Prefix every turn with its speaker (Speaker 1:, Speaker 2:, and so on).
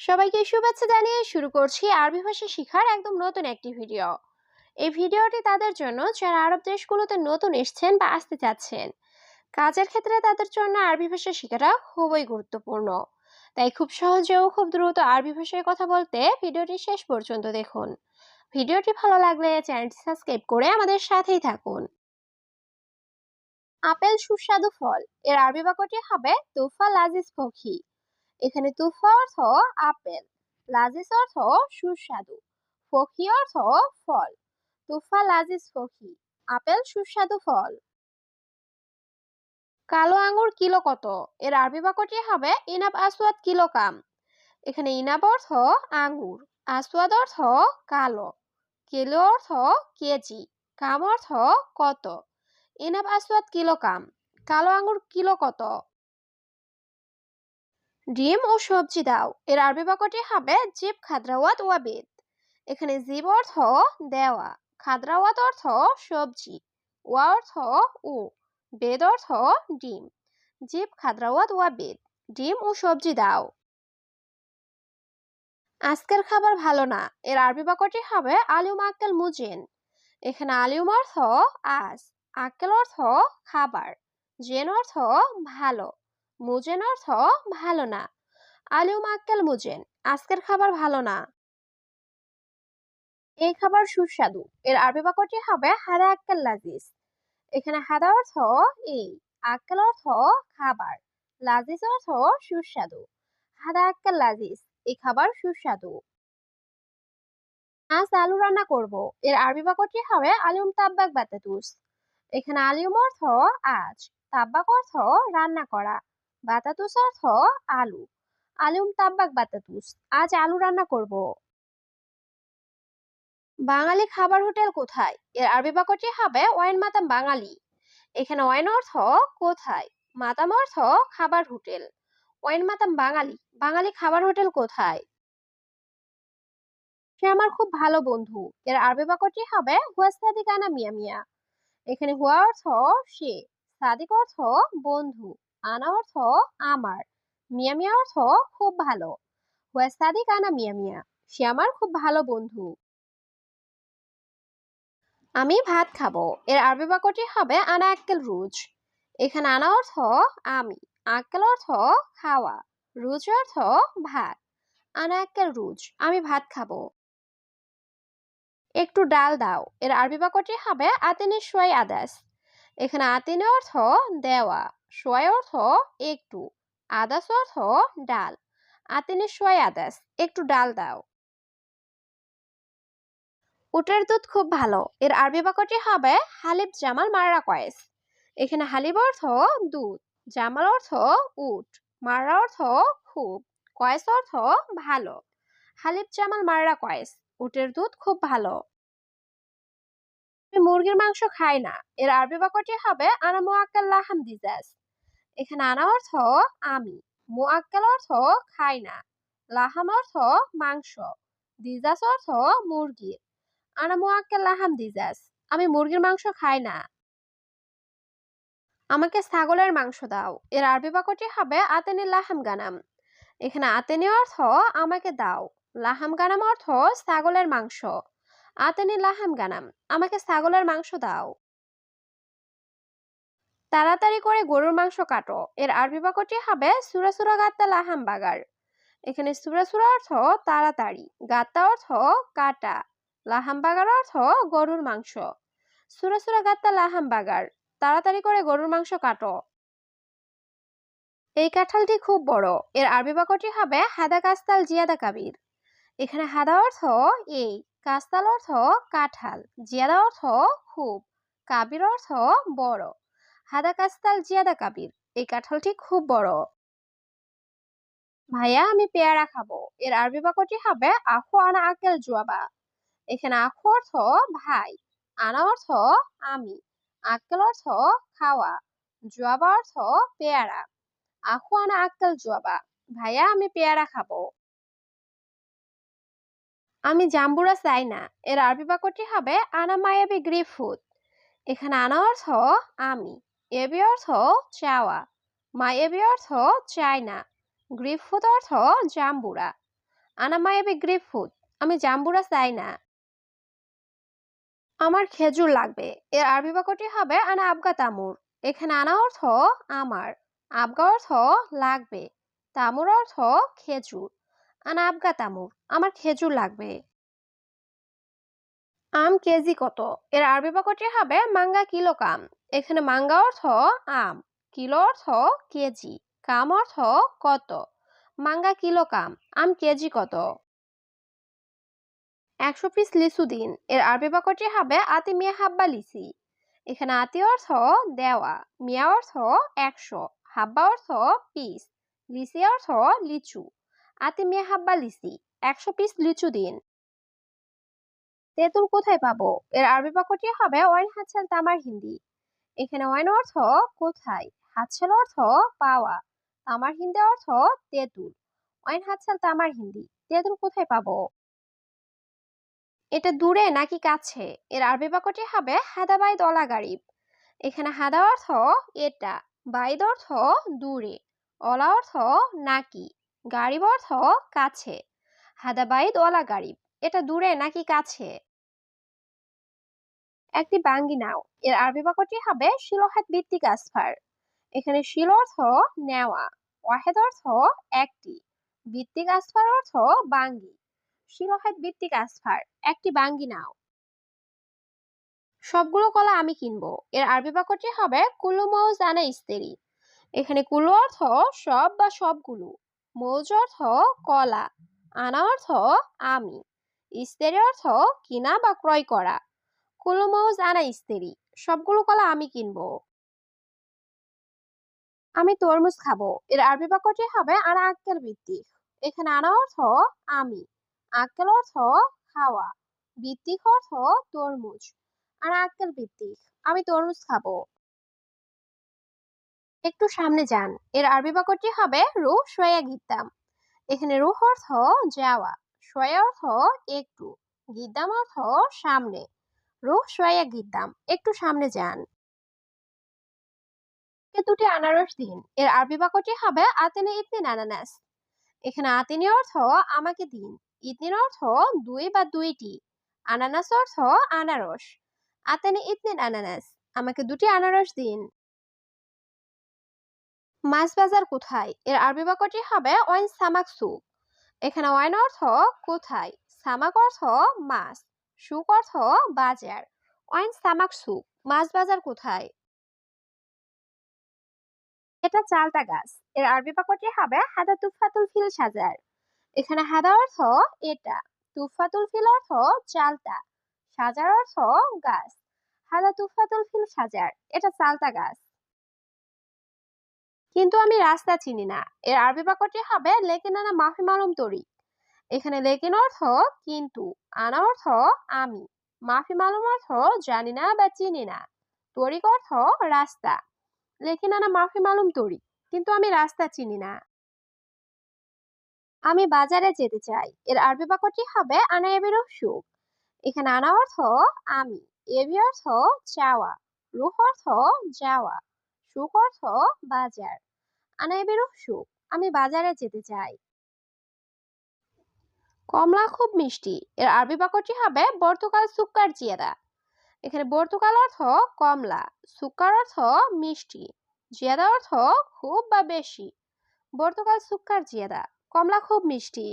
Speaker 1: সবাইকে শুভেচ্ছা জানিয়ে শুরু করছি আরবি ভাষা শেখার একদম নতুন একটি ভিডিও। এই ভিডিওটি তাদের জন্য যারা আরব দেশগুলোতে নতুন এসেছেন বা আসতে চাচ্ছেন। কাজের ক্ষেত্রে তাদের জন্য আরবি ভাষা শেখাটা খুবই গুরুত্বপূর্ণ। তাই খুব সহজে ও খুব দ্রুত আরবি ভাষায় কথা বলতে ভিডিওটি শেষ পর্যন্ত দেখুন। ভিডিওটি ভালো লাগলে চ্যানেলটি সাবস্ক্রাইব করে আমাদের সাথেই থাকুন। আপেল সুস্বাদু ফল, এর আরবি বাক্যটি হবে তুফা লাজিজ ফখি। এখানে তুফা অর্থ আপেল, লাজিজ অর্থ সুস্বাদু, ফখি অর্থ ফল। তুফা লাজিজ ফখি, আপেল সুস্বাদু ফল। কালো আঙ্গুর কিলো কত, এর আরবি বাক্যটি হবে ইনাব আসওয়াদ কিলো কাম। এখানে ইনাব অর্থ আঙ্গুর, আসওয়াদ অর্থ কালো, কিলো অর্থ কেজি, কাম অর্থ কত। ইনাব আসওয়াদ কিলো কাম, কালো আঙ্গুর কিলো কত। ডিম ও সবজি দাও, এর আরবি বাক্যটি হবে জিব খাদ্রাওয়াত ওয়াবিদ। এখানে জিব অর্থ দেওয়া, খাদ্রাওয়াত অর্থ সবজি, ওয়া অর্থ ও, বেদ অর্থ ডিম। জিব খাদ্রাওয়াত ওয়াবিদ, ডিম ও সবজি দাও। আজকের খাবার ভালো না, এর আরবি বাক্যটি হবে আলিউম আক্কেল মুজেন। এখানে আলিউম অর্থ আজ, আক্কেল অর্থ খাবার, জেন অর্থ ভালো, মুজেন অর্থ ভালো না। আলিউম আক্কেল মুজেন, আজকের খাবার ভালো না। এই খাবার সুস্বাদু, এর আরবি বাক্যটি হবে হাদা আক্কেল লাজিজ। এখানে হাদা অর্থ এই, আক্কেল অর্থ খাবার, লাজিজ অর্থ সুস্বাদু। হাদা আক্কেল লাজিজ, এই খাবার সুস্বাদু। আজ আলু রান্না করব, এর আরবি বাক্যটি হবে আলিউম তাব্বাক বাতাতুস। এখানে আলিউম অর্থ আজ, তাব্বাক অর্থ রান্না করা, বাতাতুস অর্থ আলু। আলিউম তাব্বাক বাতাতুস, আজ আলু রান্না করব। বাঙালি খাবার হোটেল কোথায়, এর আরবি বাক্যটি হবে ওয়াইন মাতাম বাঙালি। এখানে ওয়াইন অর্থ কোথায়, মাতাম অর্থ খাবার হোটেল। ওয়াইন মাতাম বাঙালি, বাঙালি খাবার হোটেল কোথায়। সে আমার খুব ভালো বন্ধু, এর আরবি বাক্যটি হবে হুয়া সাদিক আনা মিয়া মিয়া। এখানে হুয়া অর্থ সে, সাদিক অর্থ বন্ধু, আনা অর্থ আমার, মিয়া মিয়া অর্থ খুব ভালো। হুয়া সাদিক আনা মিয়া মিয়া, সে আমার খুব ভালো বন্ধু। আমি ভাত খাবো, এর আরবি বাক্যটি হবে আনা আক্কেল রুজ। এখানে আনা অর্থ আমি, আক্কেল অর্থ খাওয়া, রুজ অর্থ ভাত। আনা আক্কেল রুজ, আমি ভাত খাবো। একটু ডাল দাও, এর আরবি বাক্যটি হবে আতিনি সোয়াই আদাস। এখানে আতিনে অর্থ দেওয়া, সোয়াই অর্থ একটু, আদাস অর্থ ডাল। আতিনি সোয়াই আদাস, একটু ডাল দাও। উটের দুধ খুব ভালো, এর আরবি বাক্যটি হবে হালিব জামাল মাররা কয়েস। এখানে হালিব অর্থ দুধ, জামাল অর্থ উট, মাররা অর্থ খুব, কয়েস অর্থ ভালো। হালিব জামাল মাররা কয়েস, উটের দুধ খুব ভালো। আমি মুরগির মাংস খাই না, এর আরবি বাক্যটি হবে আনা মুআক্কাল লাহাম দিজাজ। এখানে আনা অর্থ আমি, মুআক্কাল অর্থ খাই না, লাহাম অর্থ মাংস, দিজাজ অর্থ মুরগির। আনা মুআক্কাল লাহাম দিজাজ, আমি মুরগির মাংস খাই না। আমাকে ছাগলের মাংস দাও, এর আরবি বাক্যটি হবে আতেনি লাহাম গানাম। এখানে আতেনি অর্থ আমাকে দাও, লাহাম গানাম অর্থ ছাগলের মাংস। আতেনি লাহাম গানাম, আমাকে ছাগলের মাংস দাও। তাড়াতাড়ি করে গরুর মাংস কাটো, এর আরবি বাক্যটি হবে সুরা সুরা গাত্তা লাহাম বাগার। এখানে সুরা সুরা অর্থ তাড়াতাড়ি, গাত্তা অর্থ কাটা, লাহাম বাগার অর্থ গরুর মাংস। সুরা সুরা গাত্তা লাহাম বাগার, তাড়াতাড়ি করে গরুর মাংস কাটো। এই কাঁঠালটি খুব বড়, এর আরবি বাক্যটি হবে হাদা কাস্তাল জিয়াদা কাবির। এখানে হাদা অর্থ এই, কাস্তাল অর্থ কাঁঠাল, জিয়াদা অর্থ খুব, কাবির অর্থ বড়। হাদা কাস্তাল জিয়াদা কাবির, এই কাঁঠালটি খুব বড়। ভাইয়া আমি পেয়ারা খাবো, এর আরবি বাক্যটি হবে আখু আনা আকেল জুয়াবা। এখানে আখু অর্থ ভাই, আনা অর্থ আমি, আক্কেল অর্থ খাওয়া, জুয়াবা অর্থ পেয়ারা। আখু আনা আক্কেল জুয়াবা, ভাইয়া আমি পেয়ারা খাবো। আমি জাম্বুরা চাই না, এর আরবি বাক্যটি হবে আনা মায়াবি গ্রিফুত। এখানে আনা অর্থ আমি, এবি অর্থ চাওয়া, মায়াবি অর্থ চাই না, গ্রিফুত অর্থ জাম্বুরা। আনা মায়াবী গ্রেপফ্রুট, আমি জাম্বুরা চাই না। আমার খেজুর লাগবে, এর আরবি বাক্যটি হবে আনা আবগা তামুর। এখানে আনা অর্থ আমার, আবগা অর্থ লাগবে, তামুর অর্থ খেজুর। আনা আবগা তামুর, আমার খেজুর লাগবে। আম কেজি কত, এর আরবি বাক্যটি হবে মাঙ্গা কিলো কাম। এখানে মাঙ্গা অর্থ আম, কিলো অর্থ কেজি, কাম অর্থ কত। মাঙ্গা কিলো কাম, আম কেজি কত। 100 পিস লিচু দিন, এর আরবি বাক্যটি হবে আতি মিয়া হাব্বা লিচি। এখানে আতি অর্থ দেওয়া, মিয়া অর্থ 100, হাব্বা অর্থ পিস, লিচি অর্থ লিচু। আতি মিয়া হাব্বা লিচি, 100 পিস লিচু দিন। তেঁতুল কোথায় পাবো, এর আরবি বাক্যটি হবে ওয়াইন হাতছাল তামার হিন্দি। এখানে ওয়াইন অর্থ কোথায়, হাতছাল অর্থ পাওয়া, তামার হিন্দি অর্থ তেঁতুল। ওয়াইন হাতছাল তামার হিন্দি, তেঁতুল কোথায় পাবো। এটা দূরে নাকি কাছে, এর আরবি বাক্যটি হবে হাদা বাইদ অলা গারিব। এখানে হাদা অর্থ এটা, বাইদ অর্থ দূরে, অলা অর্থ নাকি, গারিব অর্থ কাছে। হাদা বাইদ অলা গারিব, এটা দূরে নাকি কাছে। একটি বাঙ্গি নাও, এর আরবি বাক্যটি হবে শিলোহাত ভিত্তিক আসফার। এখানে শিল অর্থ নেওয়া, ওয়াহেদ অর্থ একটি, ভিত্তিক আসফার অর্থ বাঙ্গি। শিলোহাত ভিত্তিক আসফার, একটি বাঙ্গি নাও। সবগুলো কলা আমি কিনবো, এর আরবি বাক্যটি হবে কুল্লু মৌজ আনা ইস্তেরি। এখানে কুল্লু অর্থ সব বা সবগুলো, মৌজ অর্থ কলা, আনা অর্থ আমি, ইস্তেরি অর্থ কিনা বা ক্রয় করা। কুল্লু মৌজ আনা ইস্তেরি, সবগুলো কলা আমি কিনবো। আমি তরমুজ খাবো, এর আরবি বাক্যটি হবে আনা আক্কেল ভিত্তিক। এখানে আনা অর্থ আমি, আক্কেল অর্থ খাওয়া, ভিত্তিক অর্থ তরমুজ। আনা আক্কেল ভিত্তিক, আমি তরমুজ খাবো। একটু সামনে যান, এর আরবি বাক্যটি হবে রু শোয়া গিদ্দাম। এখানে রুহ অর্থ যাওয়া, শোয়া অর্থ একটু, গিদ্দাম অর্থ সামনে। রুহ শোয়া গিদ্দাম, একটু সামনে যান। দুটি আনারস দিন, এর আরবি বাক্যটি হবে আতেনে ইতনিন আনানাস। এখানে আতিনি অর্থ আমাকে দিন, ইতনিন অর্থ দুই বা দুইটি, আনানাস অর্থ আনারস। আতেনে ইতনিন আনানাস, আমাকে দুটি আনারস দিন। মাছ বাজার কোথায়, এর আরবি বাক্যটি হবে ওয়াইন সামাক সুক। এখানে ওয়াইন অর্থ কোথায়, সামাক অর্থ মাছ, সুক অর্থ বাজার। ওয়াইন সামাক সুক, মাছ বাজার কোথায়। এটা চালতা গাছ, এর আরবি বাক্যটি হবে হাদা তুফাতুল ফিল সাজার। এখানে হাদা অর্থ এটা, তুফাতুল ফিল অর্থ চালতা, সাজার অর্থ গাছ। হাদা তুফাতুল ফিল সাজার, এটা চালতা গাছ। কিন্তু আমি রাস্তা চিনি না, এর আরবি বাক্যটি হবে লেকিন আনা মাফি মালুম তরি। এখানে লেকিন অর্থ কিন্তু, আনা অর্থ আমি, মাফি মালুম অর্থ জানি না বা চিনি না, তরিক অর্থ রাস্তা। লেকিন আনা মাফি মালুম তরি, কিন্তু আমি রাস্তা চিনি না। আমি বাজারে যেতে চাই, এর আরবি বাক্যটি হবে আনা এবির সুখ। এখানে আনা অর্থ আমি, এবি অর্থ চাওয়া, রুহ অর্থ যাওয়া, সুখ অর্থ বাজার। আনা এবির সুখ, আমি বাজারে যেতে চাই। কমলা খুব মিষ্টি, এর আরবি বাক্যটি হবে বর্তুকাল সুক্কার জিয়াদা। এখানে বর্তুকাল অর্থ কমলা, সুক্কার অর্থ মিষ্টি, জিয়াদা অর্থ খুব বা বেশি। বর্তুকাল সুক্কার জিয়াদা, কমলা খুব মিষ্টি।